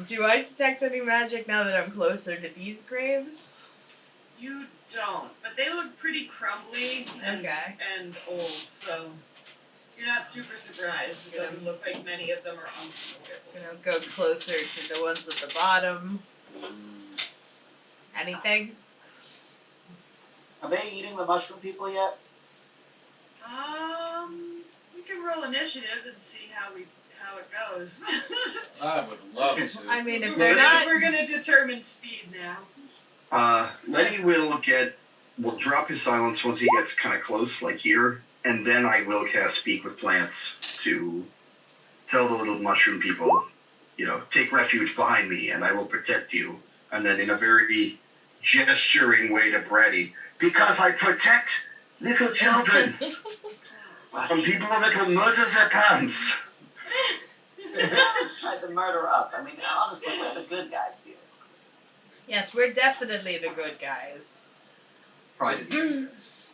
Do I detect any magic now that I'm closer to these graves? You don't, but they look pretty crumbly and old, so you're not super surprised. It doesn't look like many of them are unsmokable. Go closer to the ones at the bottom. Anything? Are they eating the mushroom people yet? We can roll initiative and see how it goes. I would love to. I mean, if they're not... We're going to determine speed now. Lenny will drop his silence once he gets kind of close, like here, and then I will cast Speak with Plants to tell the little mushroom people, take refuge behind me and I will protect you. And then in a very gesturing way to Brady, because I protect little children from people that will murder their parents. Tried to murder us. I mean, honestly, we're the good guys here. Yes, we're definitely the good guys.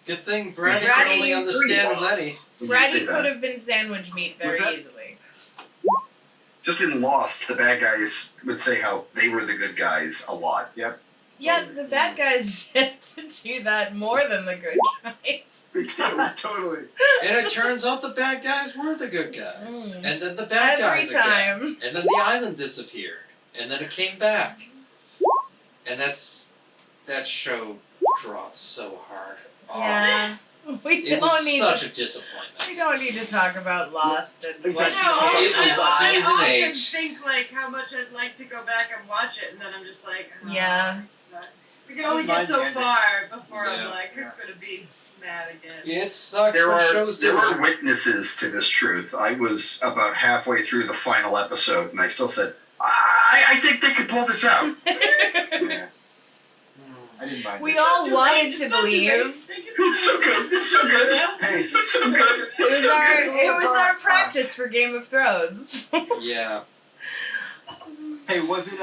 Good thing Brady can only understand Lenny. Brady could have been sandwich meat very easily. Just in Lost, the bad guys would say how they were the good guys a lot. Yep. Yeah, the bad guys tend to do that more than the good guys. Totally. And it turns out the bad guys were the good guys. And then the bad guys again. And then the island disappeared. And then it came back. And that show dropped so hard. Yeah. It was such a disappointment. We don't need to talk about Lost and It was season 8. I often think how much I'd like to go back and watch it, and then I'm just like, yeah. We can only get so far before I'm like, I'm gonna be mad again. It sucks. There were witnesses to this truth. I was about halfway through the final episode, and I still said, I think they could pull this out. Yeah. I didn't mind we all wanted to believe. It's so good. It's so good. Hey, it's so good. It was our practice for Game of Thrones. Yeah. Hey, was it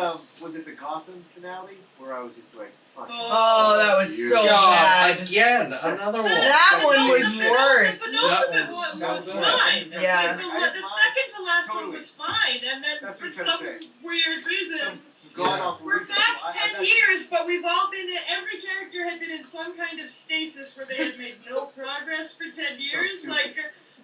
the Gotham finale where I was just like, fuck. Oh, that was so bad. Again, another one. That one was worse. The penultimate one was fine. Yeah. The second to last one was fine, and then for some weird reason, we're back 10 years, but we've all been every character had been in some kind of stasis where they had made no progress for 10 years. Like,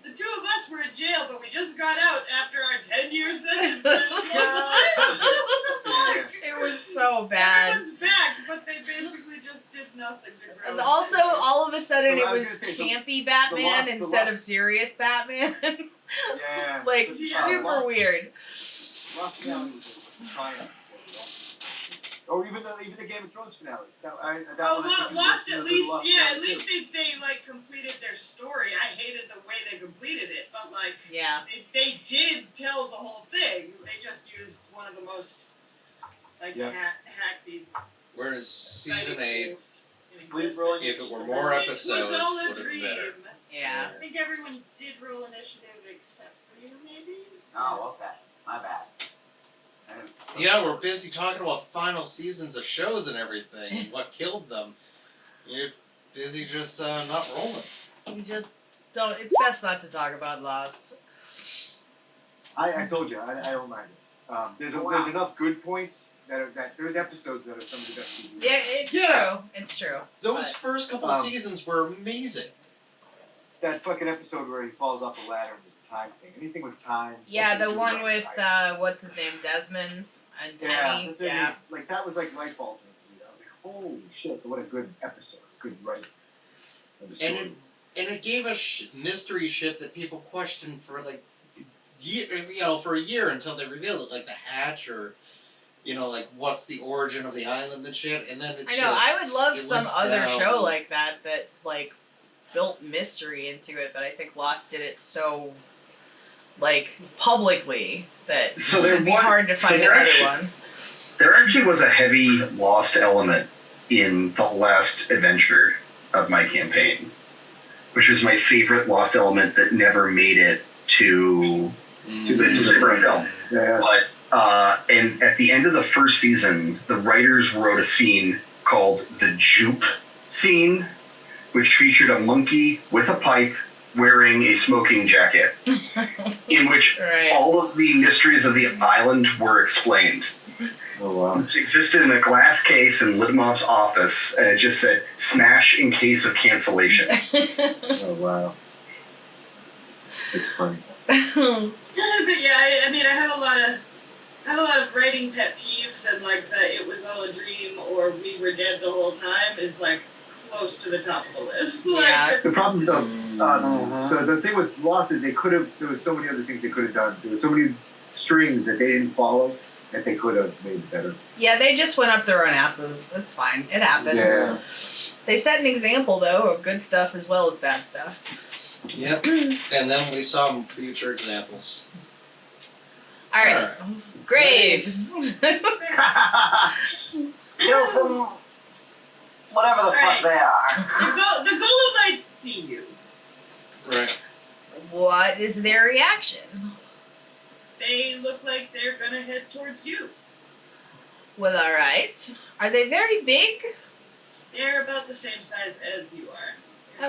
the two of us were in jail, but we just got out after our 10-year sentences. What the fuck? It was so bad. Everyone's back, but they basically just did nothing to grow. And also, all of a sudden, it was campy Batman instead of serious Batman. Yeah. Like, super weird. Lost finale was a triumph. Or even the Game of Thrones finale. Lost at least, at least they like completed their story. I hated the way they completed it, but like, they did tell the whole thing. They just used one of the most hackneyed. Whereas season 8, if it were more episodes, it was all a would have been dream. better. Yeah. I think everyone did roll initiative except for you, maybe. Oh, okay. My bad. Yeah, we're busy talking about final seasons of shows and everything. What killed them? You're busy just not rolling. We just don't. It's best not to talk about Lost. I told you. I don't mind it. There's enough good points that there's episodes that are some of the best TV. Yeah, it's true. It's true. Those first couple seasons were amazing. That fucking episode where he falls off the ladder. Time thing. Anything with time. Yeah, the one with what's his name, Desmond and Penny. Yeah, like that was like light bulb. Holy shit! What a good episode. Good writing. And it gave us mystery shit that people questioned for like for a year until they revealed it, like the hatch or like what's the origin of the island and shit. And then it's I would love some other show like that like built mystery into it, but I think Lost did it so publicly that it would be hard to find another one. There actually was a heavy Lost element in the last adventure of my campaign, which was my favorite Lost element that never made it to the current film. Yeah. But and at the end of the first season, the writers wrote a scene called the Jupe scene, which featured a monkey with a pipe wearing a smoking jacket, in which Right. all of the mysteries of the island were explained. Oh wow. It existed in a glass case in Lidimov's office, and it just said, "Smash in case of cancellation." Oh wow. It's funny. But yeah, I mean, I have a lot of writing pet peeves, and like the "it was all a dream" or "we were dead the whole time" is like close to the top of the list. Yeah. Like, The problem though, the thing with Lost is there was so many other things they could have done. There were so many strings that they didn't follow that they could have made better. Yeah, they just went up their own asses. It's fine. It happens. Yeah. They set an example, though, of good stuff as well as bad stuff. Yep. And then we saw future examples. All right. Graves. Kill some whatever the fuck Alright. they are. the Gollumites see you. Right. What is their reaction? They look like they're gonna head towards you. Well, all right. Are they very big? They're about the same size as you are.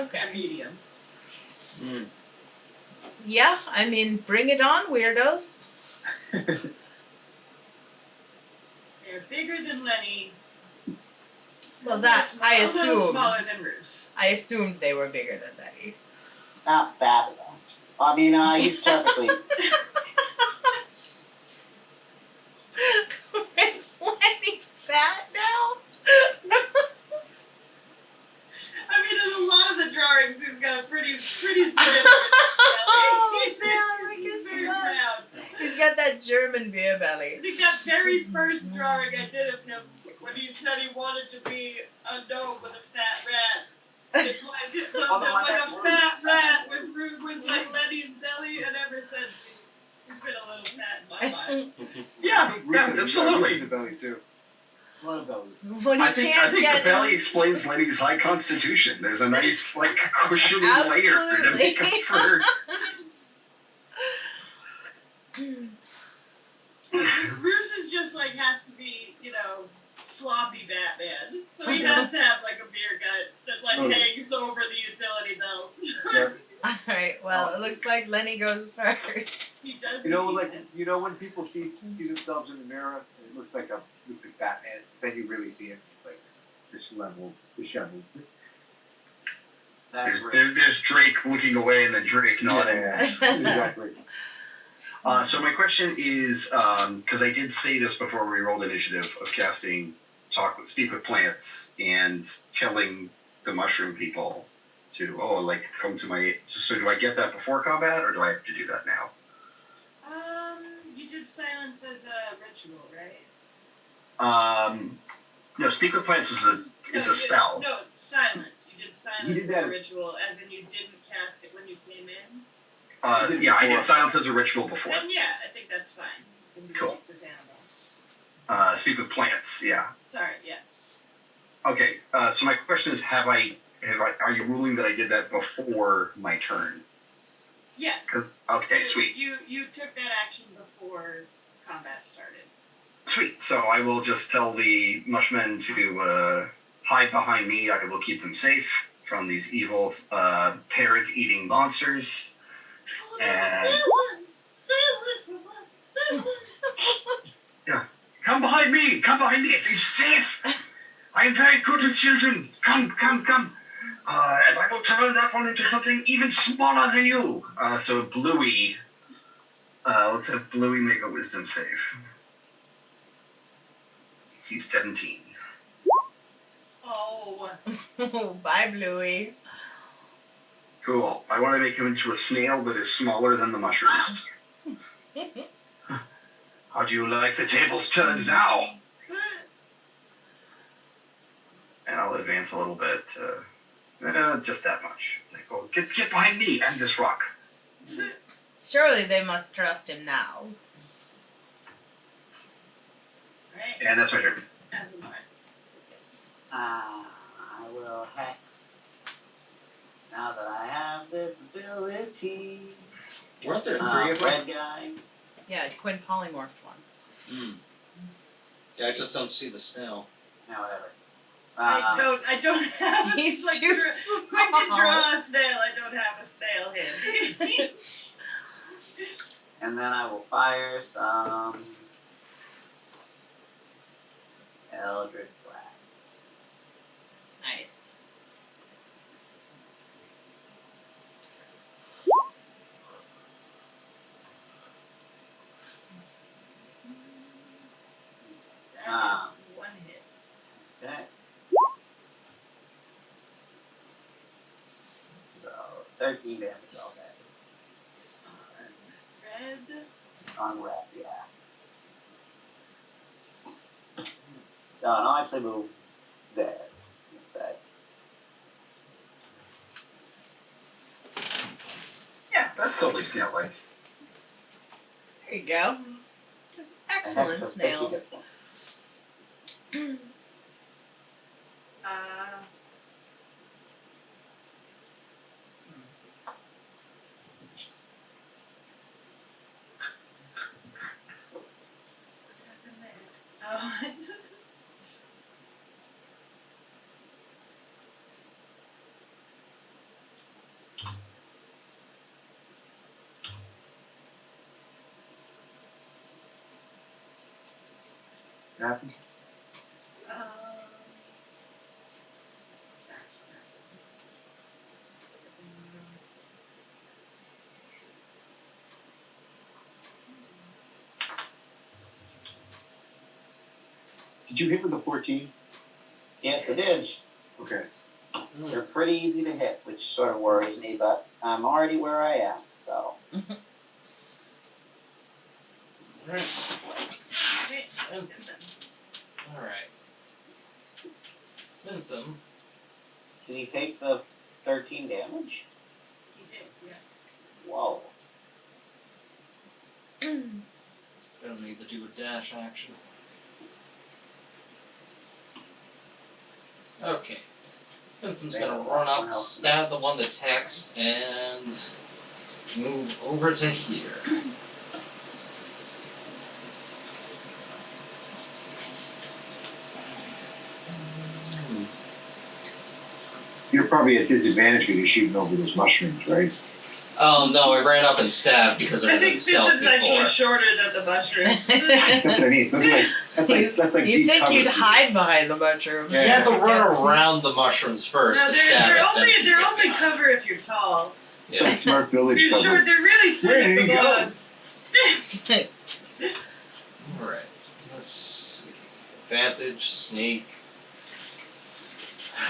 Okay. They're medium. Mm. Yeah, I mean, bring it on, weirdos. They're bigger than Lenny. Well, that I A little assumed. smaller than Roos. I assumed they were bigger than Betty. Not bad though. I mean, he's perfectly. Is Lenny fat now? I mean, in a lot of the drawings, he's got a pretty slim. Oh, He's man, I guess he very does. proud. He's got that German beer belly. I think that very first drawing I did of him, when he said he wanted to be a gnome with a fat rat. It's like there's like a fat rat with like Lenny's belly, and ever since he's been a little fat in my mind. Yeah, absolutely. The belly too. A lot of belly. When you I think can't get the belly explains Lenny's high constitution. There's a nice, like, cushioning layer to Absolutely. make up for. Roos is just like has to be, sloppy Batman. So he has to have like a beer gut that like hangs over the utility belt. Yep. All right. Well, it looks like Lenny goes first. He does. When people see themselves in the mirror, and it looks like Batman. Then you really see him. It's like disheveled. That's There's Drake looking away and then Drake nodding. Yeah, exactly. So my question is, because I did say this before we rolled initiative of casting Speak with Plants and telling the mushroom people to, come to my, so do I get that before combat or do I have to do that now? You did silence as a ritual, right? No, Speak with Plants is a spell. No, silence. You did silence You did as that. a ritual, as in you didn't cast it when you came in. Yeah, I did silence as a ritual before. Then yeah, I think that's fine. You can Cool. speak with animals. Speak with Plants, yeah. Sorry, yes. Okay, so my question is, are you ruling that I did that before my turn? Yes. Okay, sweet. You took that action before combat started. Sweet. So I will just tell the mushmen to hide behind me. I will keep them safe from these evil parrot-eating monsters. And yeah, come behind me. It is safe. I am very good with children. Come. And I will turn that one into something even smaller than you. So Bluey. Let's have Bluey make a wisdom save. He's 17. Oh. Bye, Bluey. Cool. I want to make him into a snail that is smaller than the mushrooms. How do you like the tables turned now? And I'll advance a little bit. Just that much. Like, oh, get behind me and this rock. Surely they must trust him now. Right. And that's my turn. As am I. I will hex. Now that I have this ability. Weren't there three of them? Red guy. Yeah, Quinn polymorphed one. Mm. Yeah, I just don't see the snail. Yeah, whatever. I don't have He's like too quick to small. draw a snail. I don't have a snail handy. And then I will fire some Eldritch Blast. Nice. That is one hit. Okay. So 13 damage all day. Red. On red, yeah. No, I'll actually move there. Okay. Yeah, that's totally snail-like. There you go. It's an excellent Extra 50 snail. hit points. What happened? That's what Did you hit with a 14? Yes, it is. Okay. They're pretty easy to hit, which sort of worries me, but I'm already where I am, so. Alright. Okay. Alright. Bentham. Did he take the 13 damage? He did, yes. Whoa. Gonna need to do a dash action. Okay. Bentham's gonna run up, stab the one that's hexed, and move over to here. You're probably at disadvantage because you're shooting over those mushrooms, right? Oh no, I ran up and stabbed because I I was think in stealth Finland's actually before. shorter than the mushroom. That's what I mean. Those are like, that's like You'd deep think cover. you'd hide behind the mushroom. You have to run Yes. around the mushrooms first No, to stab they're it, only then you they're get only behind. cover if you're tall. It's like Yeah. smart village You're cover. short. They're really thin Where at did the he go? bottom. Alright. Let's see. Advantage, sneak.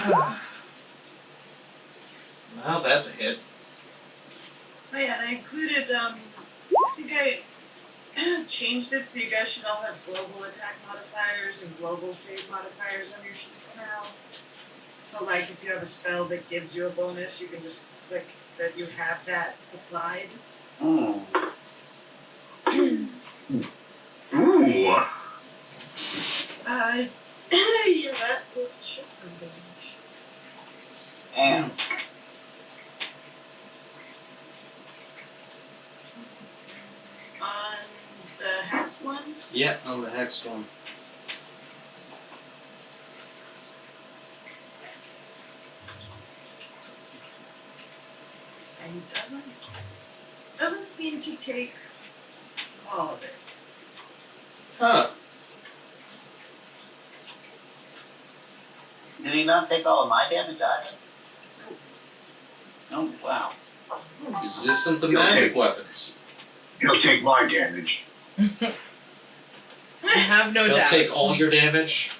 Well, that's a hit. Oh yeah, and I included I think I changed it so you guys should all have global attack modifiers and global save modifiers on your sheets now. So like if you have a spell that gives you a bonus, you can just click that you have that applied. Ooh. Yeah, that was a shit ton of damage. And On the hex one, Yeah, on the hex one. and he doesn't seem to take all of it. Huh. did he not take all of my damage either? Oh, wow. Resistant to You'll magic take- weapons. He'll take my damage. I have no He'll doubt. take all your damage.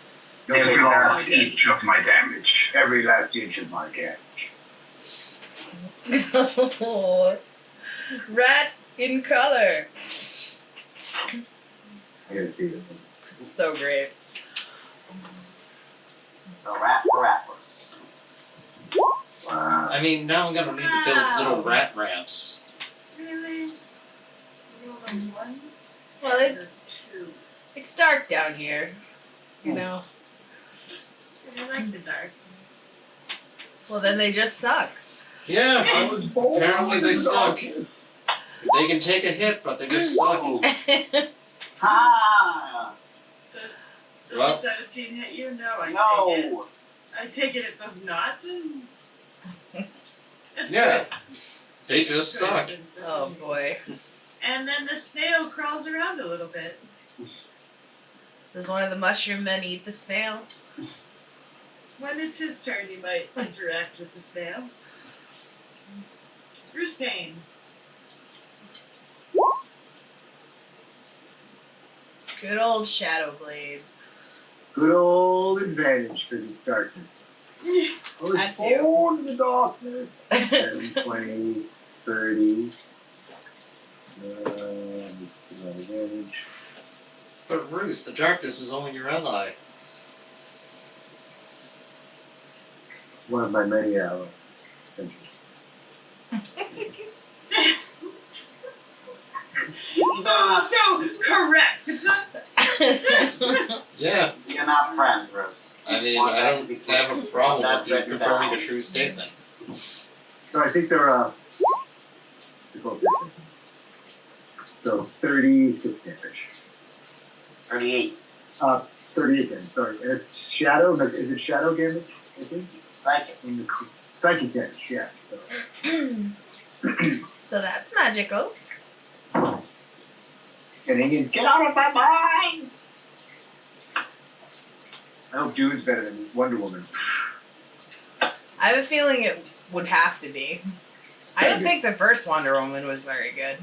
He'll Every take all my last damage. inch of my damage. Every last inch of my damage. Rat in color. I gotta see it. It's so great. The rat Rattlers. Wow. I mean, now I'm gonna need to build little rat ramps. Really? Roll a 1 Well, and a 2. it's dark down here. You know. I like the dark. Well, then they just suck. Yeah, I was born Apparently they in the suck. darkness. they can take a hit, but they just suck. Ha! Does Well. the 17 hit you? No, I take it. No! I take it does not. That's Yeah. good. They just suck. Oh boy. And then the snail crawls around a little bit. Does one of the mushroom men eat the snail? When it's his turn, he might interact with the snail. Bruce Payne. Good old Shadowblade. Good old advantage for this darkness. I was That too. born in the darkness. 10, 20, 30. Advantage. But Bruce, the darkness is only your ally. One of my many allies. So correct. Yeah. You're not friends, Bruce. I mean, Want I that don't to be clear. have a problem Want with that you written confirming down. a true statement. So I think they're both different. So 36 damage. 38. 38 damage, sorry. And it's shadow, is it shadow damage? I think? It's psychic. Psychic damage, yeah. So. So that's magical. Get out of my mind! I hope Dude's better than Wonder Woman. I have a feeling it would have to be. I don't think the first Wonder Woman was very good.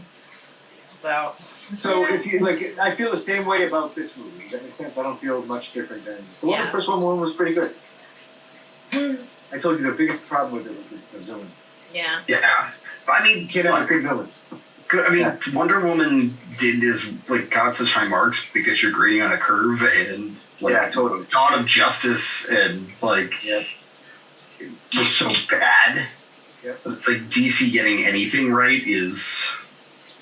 So If you like, I feel the same way about this movie. Does that make sense? I don't feel much different than the first Wonder Woman was pretty good. I told you the biggest problem with it was the villain. yeah. Yeah. I mean, Kid had a good villain. I mean, Wonder Woman got such high marks because you're grading on a curve and Totally. Dawn of Justice and it was so bad. Yep. It's like DC getting anything right is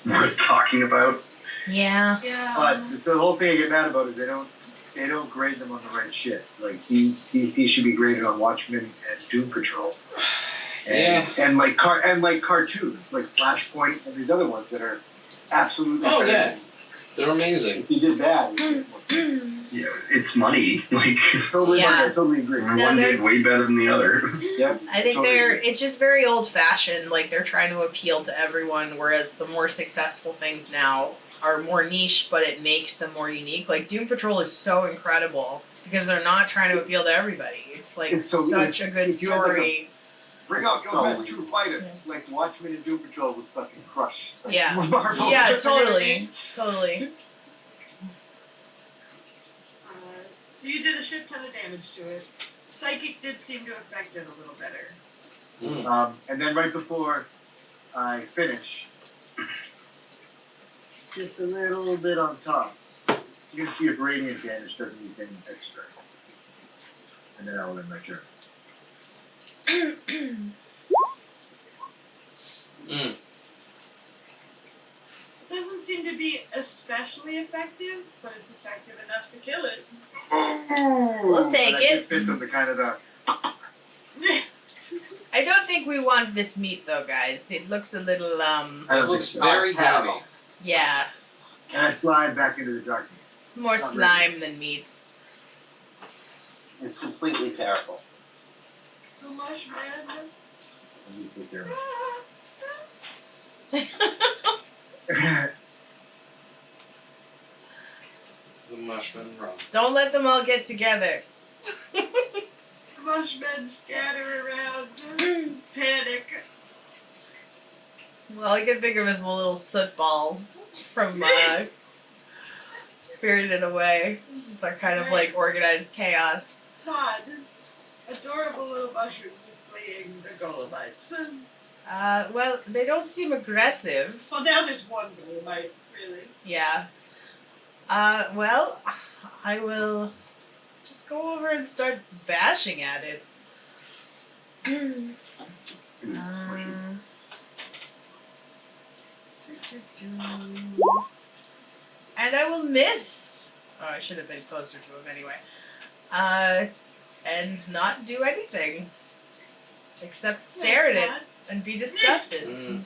worth talking about. Yeah. Yeah. But the whole thing I get mad about is they don't grade them on the right shit. Like DC should be graded on Watchmen and Doom Patrol. And like cartoons, like Flashpoint and these other ones that are absolutely Oh, better yeah. than- They're amazing. If you did that, Yeah, it's money. totally, Yeah. I totally agree. One did way better than the other. Yep. I think totally it's just very old fashioned, like they're trying to appeal to everyone, whereas the more successful things now are more niche, but it makes them more unique. Like Doom Patrol is so incredible because they're not trying to appeal to everybody. It's like It's so- such a good if you had, like, story. Bring out your So best weird. true fighters, like Watchmen and Doom Patrol would fucking crush. Like, Yeah. Marvel Yeah, and totally. Totally. So you did a shit ton of damage to it. Psychic did seem to affect it a little better. Mm. And then right before I finish, just a little bit on top, you can see if radiant damage does anything extra. And then I'll end my turn. Mm. It doesn't seem to be especially effective, but it's effective enough to kill it. We'll take And I it. just fit them to kind of the. I don't think we want this meat though, guys. It looks a little It looks very heavy. yeah. And I slide back into the darkness. It's more Not slime than meat. It's completely terrible. The mush man. And you take care of Don't it. The mushroom rum. let them all get together. The mush men scatter around, panic. Well, all I can think of is the little soot balls from Spirited Away. Just that kind of like organized chaos. Todd, adorable little mushrooms are fleeing the Gollumites. Well, they don't seem aggressive. Well, now there's one Gollumite, really. Yeah. Well, I will just go over and start bashing at it. And I will miss. Oh, I should have been closer to him anyway. And not do anything. Except stare at it and be disgusted. Mm.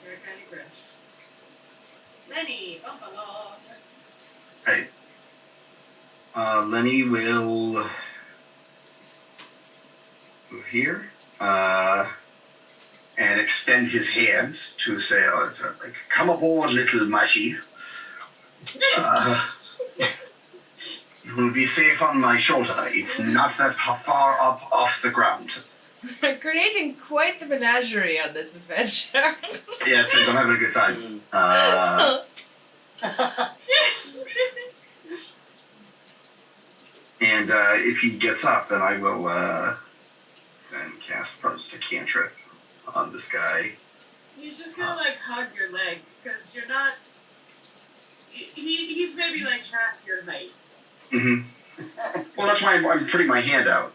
Very kind of gross. Lenny, bump along. Lenny will here, and extend his hand to say, like, "Come aboard, little mushy. You will be safe on my shoulder. It's not that far up off the ground." Creating quite the menagerie on this adventure. Yeah, it says I'm having a good time. And if he gets up, then I will then cast just a cantrip on this guy. He's just gonna like hug your leg because you're not. He's maybe like half your height. Mm-hmm. Well, that's why I'm putting my hand out.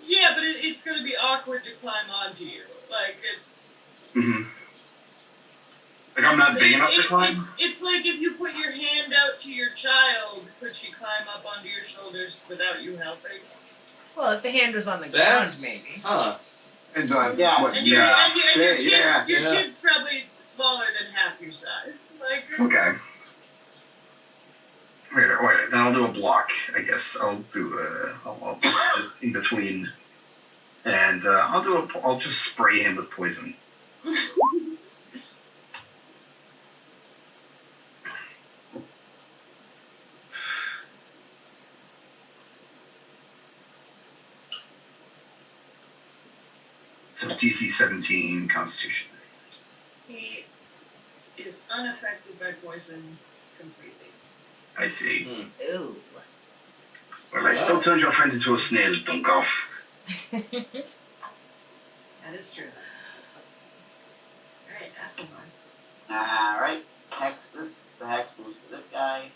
Yeah, but it's gonna be awkward to climb onto you. Like it's. Mm-hmm. Like I'm not big enough to climb. It's like if you put your hand out to your child, could she climb up onto your shoulders without you helping? Well, if the hand was on the ground, maybe. Huh. And on Yes. what? And Yeah. your kid's probably smaller than half your size. Like. Okay. Wait, then I'll do a block, I guess. I'll do I'll put this in between, and I'll just spray him with poison. So DC 17 Constitution. He is unaffected by poison completely. I see. Ooh. Well, I still turned your friend into a snail, Dunkoff. That is true. Alright, Asselborn. Alright, the hex moves to this guy.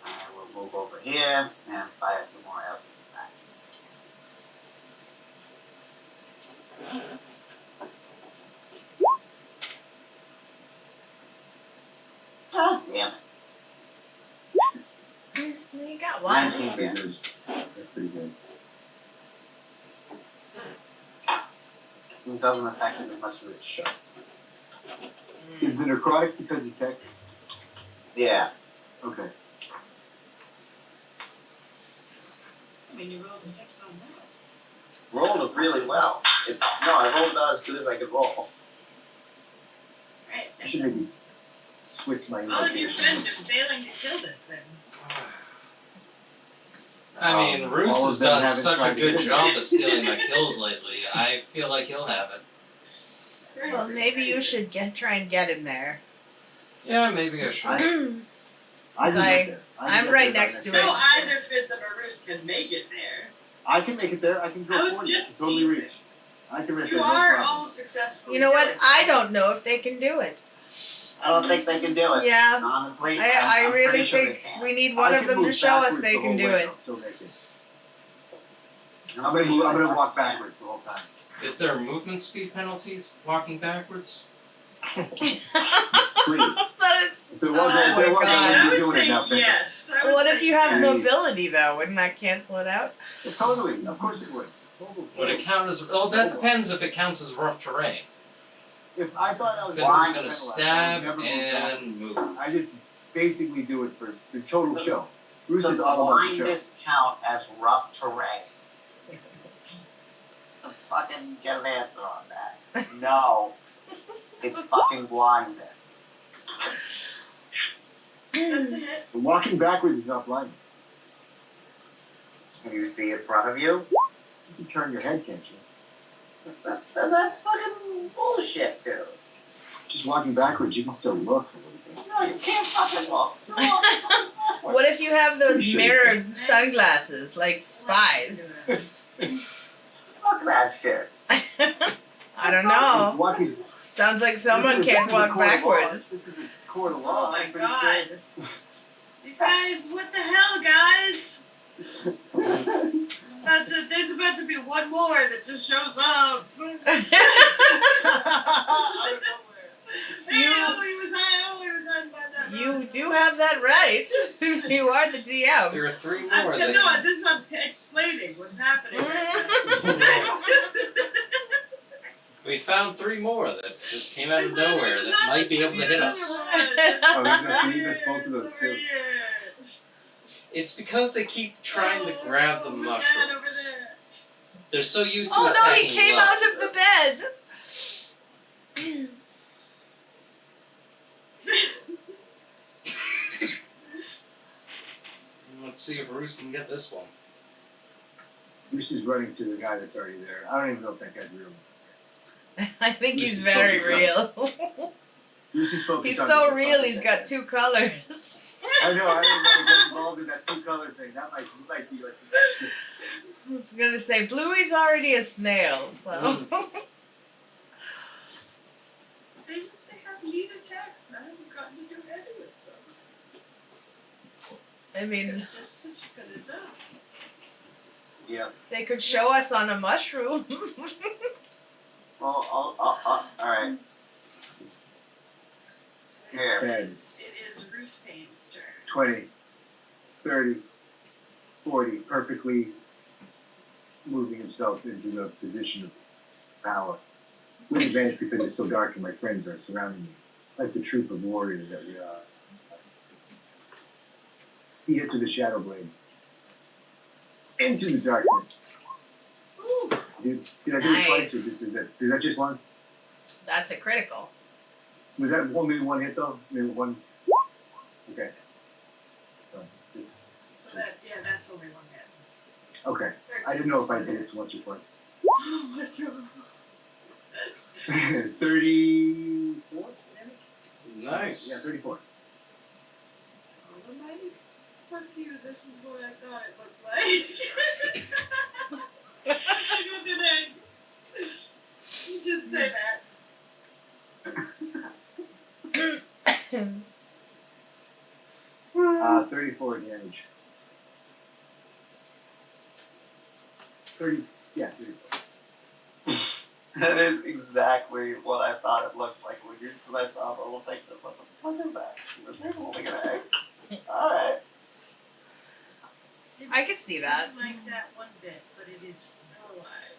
I will move over here and fire 2 more arrows back. God damn it. You got one. 19 Pretty damage. good. That's pretty good. It doesn't affect him as much as it should. Is the necrotic because it's hex? Yeah. Okay. I mean, you rolled a 6 on that. Rolled it really well. I rolled about as good as I could roll. Alright, I should maybe switch my all of your invocation. friends are failing to kill this thing. I mean, Roos all has of them done haven't such a tried to good do it. job of stealing my kills lately. I feel like he'll have it. Well, maybe you should try and get him there. Yeah, maybe I should. I can I- get there. I can I'm get right there by next to next it. No, week. either Fitz or Marus can make it there. I can make it there. I can I go was for you. just I can totally teasing. reach. I can reach You there, no are problem. all successful. You know what? I don't know if they can do it. I don't think they can do it. Yeah. Honestly. I I'm really pretty sure they think can. we need one I of can them to move show us backwards they the can whole do way, it. I'll still make it. I'm I'm pretty gonna sure they walk can. backwards the whole time. Is there movement speed penalties walking backwards? Please. That is. If there Oh wasn't, my if there wasn't, God. I I wouldn't be would doing it say now. yes. I would What say if you have yes. mobility though? Wouldn't that cancel it out? Totally. Of course it would. Would it count as? Oh, that depends if it counts as rough terrain. If I thought I was Fiddler's blind, gonna I stab would never move and move. backwards. I just basically do it for the total show. Bruce Does is all about the show. blindness count as rough terrain? Let's fucking get an answer on that. No. It's fucking blindness. That's a hit. But walking backwards is not blind. Can you see in front of you? You can turn your head, can't you? That's fucking bullshit, dude. Just walking backwards, you can still look a little bit. No, you can't fucking look. What if you have those Appreciate mirrored sunglasses like spies? Fuck that shit. I don't know. Walking. Sounds like someone This is can't the walk court of law. backwards. This is the court of law. Oh my I'm pretty God. These guys, what the hell, guys? sure. There's about to be one more that just shows up. Hey, oh, he was hiding by that You rock. do have that right. You are the DM. There are 3 I'm more. no, this is I'm explaining what's happening right We found 3 more that just came out of There's nowhere another- that might be able to hit there's us. another Oh, one. there's both of those Over too. here. It's because they keep trying to Oh, grab the who's that over mushrooms. there? They're so used to Oh no, he attacking came love. out of the bed. Let's see if Bruce can get this one. Bruce is running to the guy that's already there. I don't even know if that guy's real. I think Bruce he's is very focused real. Bruce is focused He's on so the real, fucking he's guy. got 2 colors. I know, I didn't want to get involved in that 2-color thing. That might be like the best shit. I was gonna say, Bluey's already a snail, so. They have neat attacks, and I haven't gotten to do any with them. I mean, They're just gonna die. Yeah. they could show us on a mushroom. Well, alright. So Here. it is Bruce Payne's turn. 20, 30, 40, perfectly moving himself into the position of power. With advantage because it's so dark and my friends are surrounding me, like the troop of warriors that we are. He hits with a shadow blade. Into the darkness. Ooh. Did I do it twice or is that just once? That's a critical. Was that only one hit though? Maybe one? Okay. So that's only one hit. Okay. I didn't know if I did it once or twice. Oh my god. 34? Nice. Yeah, 34. Gollumite? Fuck you, this is what I thought it looked like. With an egg. You did say that. 34 damage. 30, yeah, 34. That is exactly what I thought it looked like when I saw the little thing. What the fuck is that? Was there holding an egg? Alright. I could see that. Like that one bit, but it is still alive.